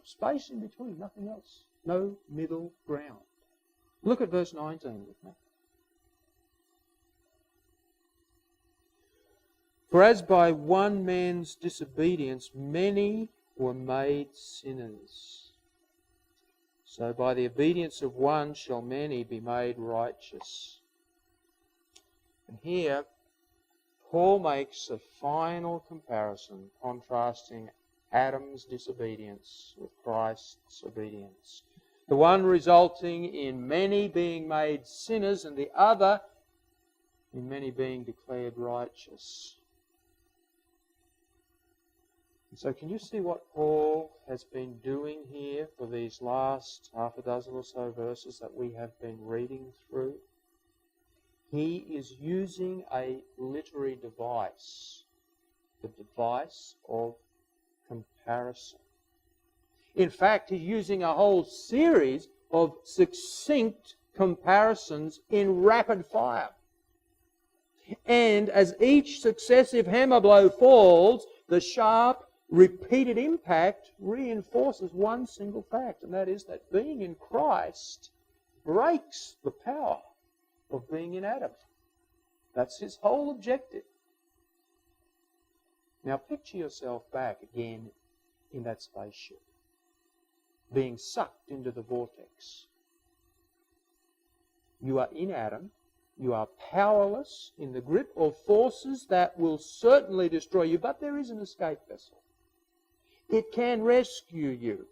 space in between, nothing else. No middle ground. Look at verse 19 with me. For as by one man's disobedience many were made sinners, so by the obedience of one shall many be made righteous. And here, Paul makes a final comparison, contrasting Adam's disobedience with Christ's obedience. The one resulting in many being made sinners, and the other in many being declared righteous. And so can you see what Paul has been doing here for these last half a dozen or so verses that we have been reading through? He is using a literary device, the device of comparison. In fact, he's using a whole series of succinct comparisons in rapid fire. And as each successive hammer blow falls, the sharp, repeated impact reinforces one single fact, and that is that being in Christ breaks the power of being in Adam. That's his whole objective. Now picture yourself back again in that spaceship, being sucked into the vortex. You are in Adam. You are powerless in the grip of forces that will certainly destroy you, but there is an escape vessel. It can rescue you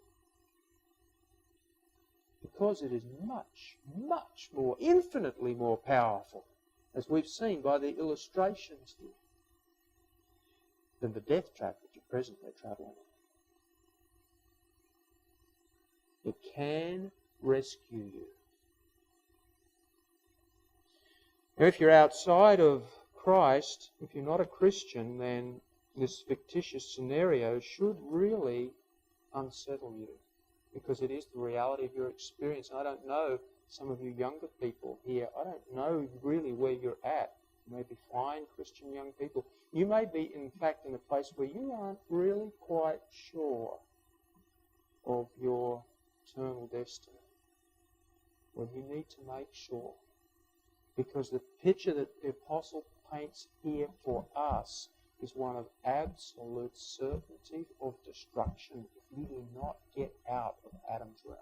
because it is much, much more, infinitely more powerful, as we've seen by the illustrations here, than the death trap that you're presently travelling in. It can rescue you. Now, if you're outside of Christ, if you're not a Christian, then this fictitious scenario should really unsettle you, because it is the reality of your experience. I don't know, some of you younger people here, I don't know really where you're at. You may be fine Christian young people. You may be, in fact, in a place where you aren't really quite sure of your eternal destiny, where you need to make sure. Because the picture that the Apostle paints here for us is one of absolute certainty of destruction if you do not get out of Adam's realm.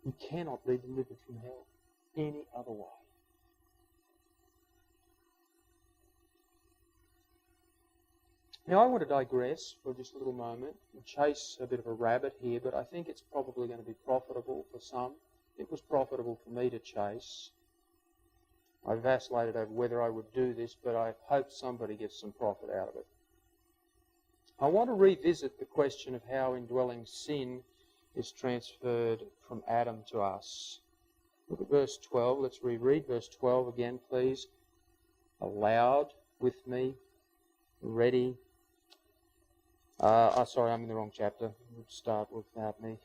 You cannot be delivered from hell any other way. Now I want to digress for just a little moment and chase a bit of a rabbit here, but I think it's probably going to be profitable for some. It was profitable for me to chase. I vacillated over whether I would do this, but I hope somebody gets some profit out of it. I want to revisit the question of how indwelling sin is transferred from Adam to us. Look at verse 12. Let's reread verse 12 again, please. Aloud with me. Ready. Sorry, I'm in the wrong chapter. We'll start without me.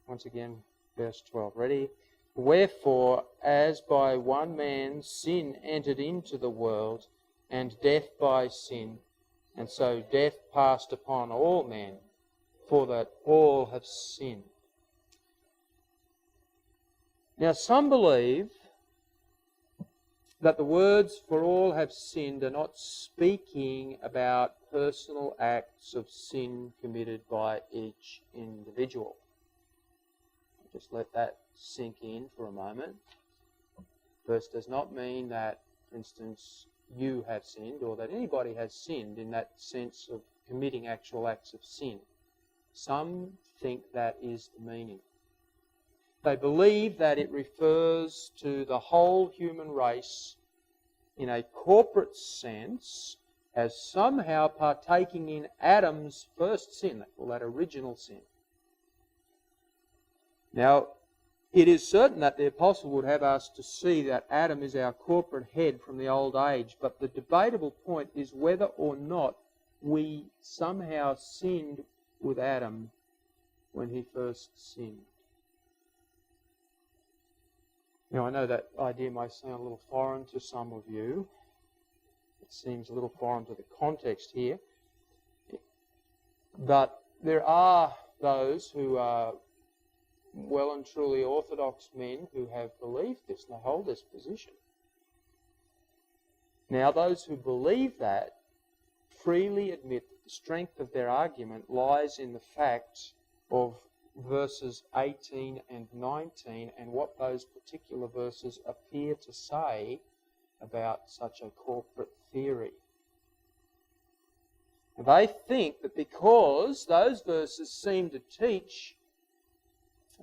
Once again, verse 12. Ready? Wherefore, as by one man sin entered into the world, and death by sin, and so death passed upon all men, for that all have sinned. Now, some believe that the words "for all have sinned" are not speaking about personal acts of sin committed by each individual. Just let that sink in for a moment. Verse does not mean that, for instance, you have sinned or that anybody has sinned in that sense of committing actual acts of sin. Some think that is the meaning. They believe that it refers to the whole human race in a corporate sense as somehow partaking in Adam's first sin, they call that original sin. Now, it is certain that the apostle would have us to see that Adam is our corporate head from the old age, but the debatable point is whether or not we somehow sinned with Adam when he first sinned. Now, I know that idea may sound a little foreign to some of you. It seems a little foreign to the context here. But there are those who are well and truly orthodox men who have believed this and they hold this position. Now, those who believe that freely admit that the strength of their argument lies in the fact of verses 18 and 19 and what those particular verses appear to say about such a corporate theory. They think that because those verses seem to teach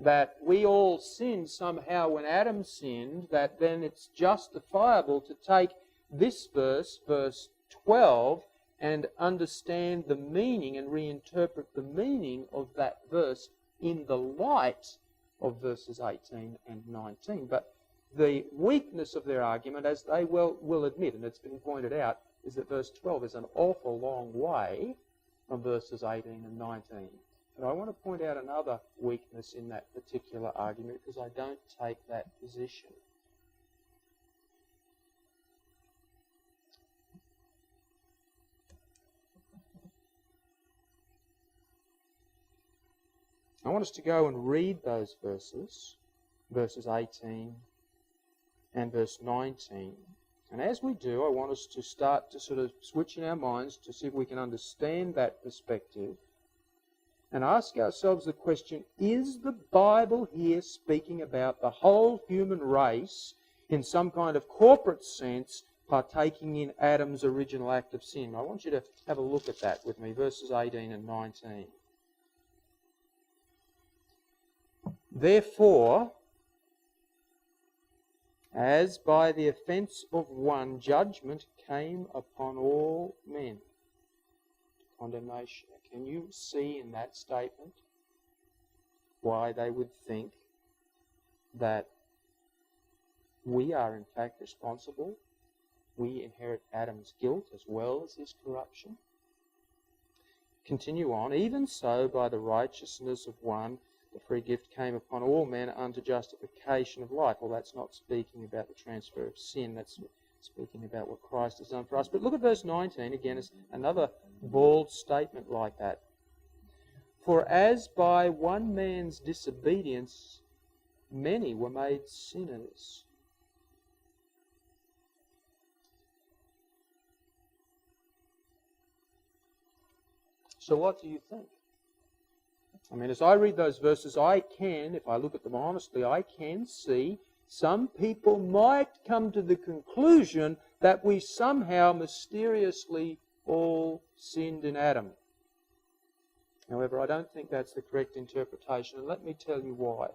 that we all sinned somehow when Adam sinned, that then it's justifiable to take this verse, verse 12, and understand the meaning and reinterpret the meaning of that verse in the light of verses 18 and 19. But the weakness of their argument, as they will admit, and it's been pointed out, is that verse 12 is an awful long way from verses 18 and 19. But I want to point out another weakness in that particular argument because I don't take that position. I want us to go and read those verses, verses 18 and verse 19. And as we do, I want us to start to sort of switch in our minds to see if we can understand that perspective and ask ourselves the question, is the Bible here speaking about the whole human race in some kind of corporate sense partaking in Adam's original act of sin? I want you to have a look at that with me, verses 18 and 19. Therefore, as by the offence of one judgment came upon all men, condemnation. Can you see in that statement why they would think that we are in fact responsible? We inherit Adam's guilt as well as his corruption. Continue on. Even so, by the righteousness of one, the free gift came upon all men unto justification of life. Well, that's not speaking about the transfer of sin. That's speaking about what Christ has done for us. But look at verse 19 again. It's another bald statement like that. For as by one man's disobedience many were made sinners. So what do you think? I mean, as I read those verses, I can, if I look at them honestly, I can see some people might come to the conclusion that we somehow mysteriously all sinned in Adam. However, I don't think that's the correct interpretation, and let me tell you why.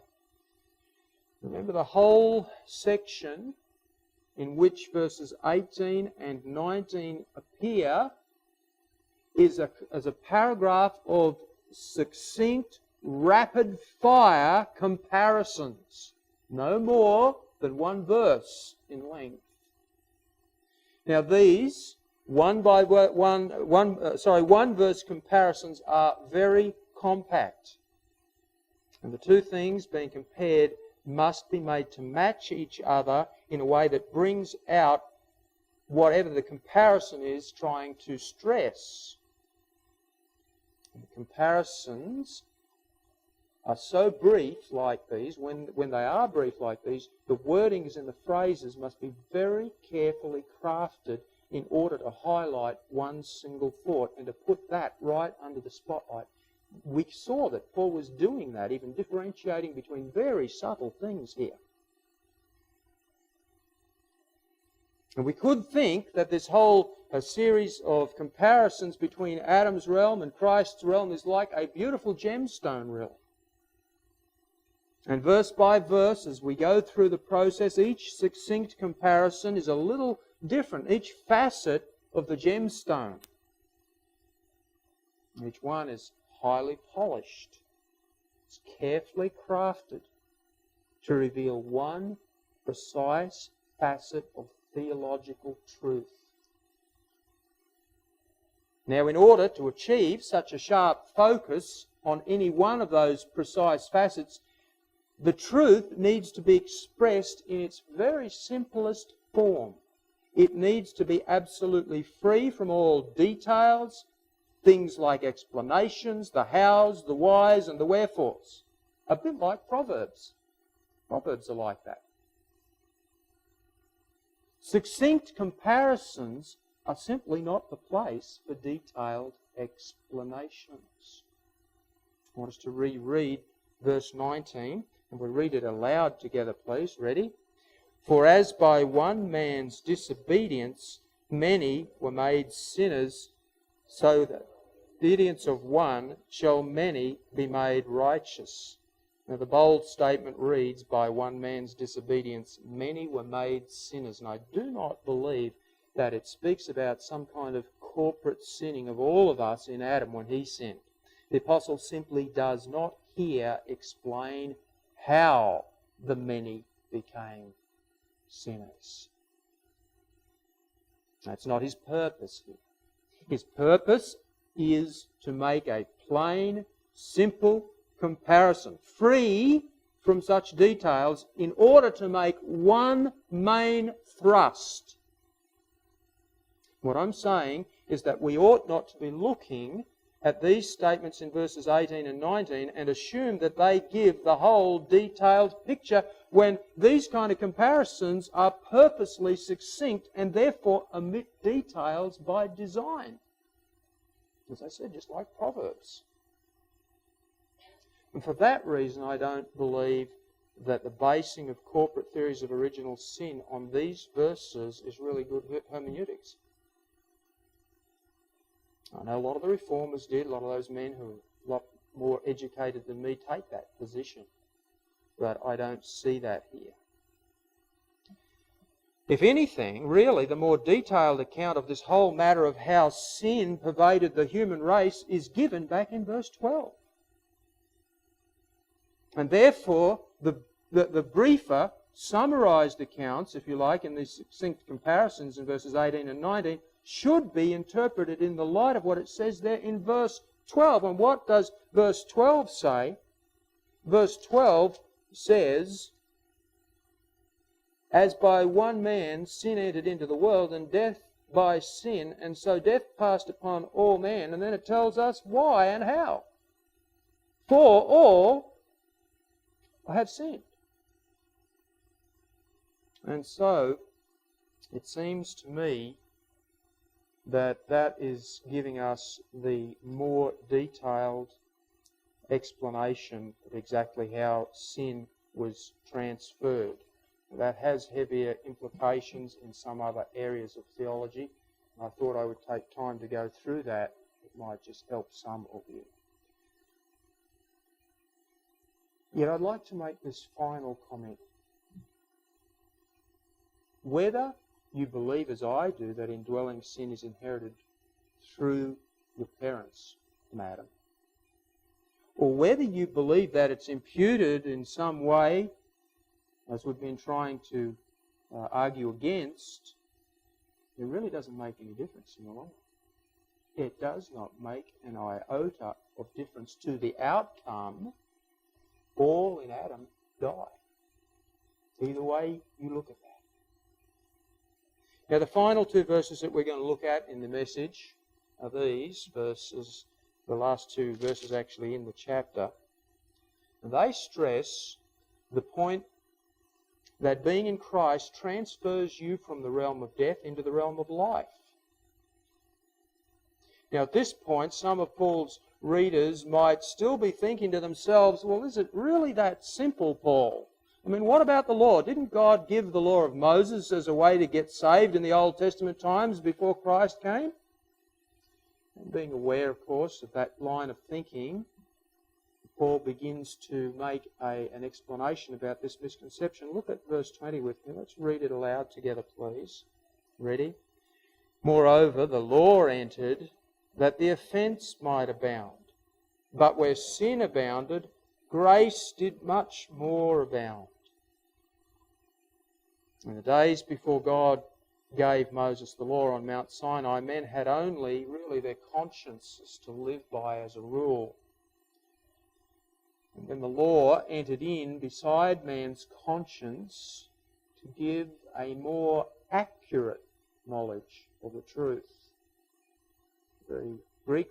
Remember, the whole section in which verses 18 and 19 appear is a paragraph of succinct, rapid-fire comparisons. No more than one verse in length. Now these one verse comparisons are very compact. And the two things being compared must be made to match each other in a way that brings out whatever the comparison is trying to stress. And the comparisons are so brief like these, when they are brief like these, the wordings and the phrases must be very carefully crafted in order to highlight one single thought and to put that right under the spotlight. We saw that Paul was doing that, even differentiating between very subtle things here. And we could think that this whole series of comparisons between Adam's realm and Christ's realm is like a beautiful gemstone reel. And verse by verse, as we go through the process, each succinct comparison is a little different, each facet of the gemstone. Each one is highly polished. It's carefully crafted to reveal one precise facet of theological truth. Now, in order to achieve such a sharp focus on any one of those precise facets, the truth needs to be expressed in its very simplest form. It needs to be absolutely free from all details, things like explanations, the hows, the whys, and the wherefores. A bit like Proverbs. Proverbs are like that. Succinct comparisons are simply not the place for detailed explanations. I want us to reread verse 19, and we'll read it aloud together, please. Ready? For as by one man's disobedience many were made sinners, so that the obedience of one shall many be made righteous. Now the bold statement reads, by one man's disobedience many were made sinners. And I do not believe that it speaks about some kind of corporate sinning of all of us in Adam when he sinned. The apostle simply does not here explain how the many became sinners. That's not his purpose here. His purpose is to make a plain, simple comparison, free from such details, in order to make one main thrust. What I'm saying is that we ought not to be looking at these statements in verses 18 and 19 and assume that they give the whole detailed picture, when these kind of comparisons are purposely succinct and therefore omit details by design. As I said, just like Proverbs. And for that reason, I don't believe that the basing of corporate theories of original sin on these verses is really good hermeneutics. I know a lot of the reformers did, a lot of those men who are a lot more educated than me take that position. But I don't see that here. If anything, really, the more detailed account of this whole matter of how sin pervaded the human race is given back in verse 12. And therefore, the briefer, summarised accounts, if you like, in these succinct comparisons in verses 18 and 19, should be interpreted in the light of what it says there in verse 12. And what does verse 12 say? Verse 12 says, as by one man sin entered into the world, and death by sin, and so death passed upon all men. And then it tells us why and how. For all have sinned. And so it seems to me that is giving us the more detailed explanation of exactly how sin was transferred. That has heavier implications in some other areas of theology. And I thought I would take time to go through that. It might just help some of you. Yet I'd like to make this final comment. Whether you believe, as I do, that indwelling sin is inherited through your parents from Adam, or whether you believe that it's imputed in some way, as we've been trying to argue against, it really doesn't make any difference in the long run. It does not make an iota of difference to the outcome. All in Adam die. Either way you look at that. Now the final two verses that we're going to look at in the message are these verses, the last two verses actually in the chapter. And they stress the point that being in Christ transfers you from the realm of death into the realm of life. Now at this point, some of Paul's readers might still be thinking to themselves, well, is it really that simple, Paul? I mean, what about the law? Didn't God give the law of Moses as a way to get saved in the Old Testament times before Christ came? And being aware, of course, of that line of thinking, Paul begins to make an explanation about this misconception. Look at verse 20 with me. Let's read it aloud together, please. Ready? Moreover, the law entered that the offence might abound. But where sin abounded, grace did much more abound. In the days before God gave Moses the law on Mount Sinai, men had only really their consciences to live by as a rule. And when the law entered in beside man's conscience to give a more accurate knowledge of the truth. The Greek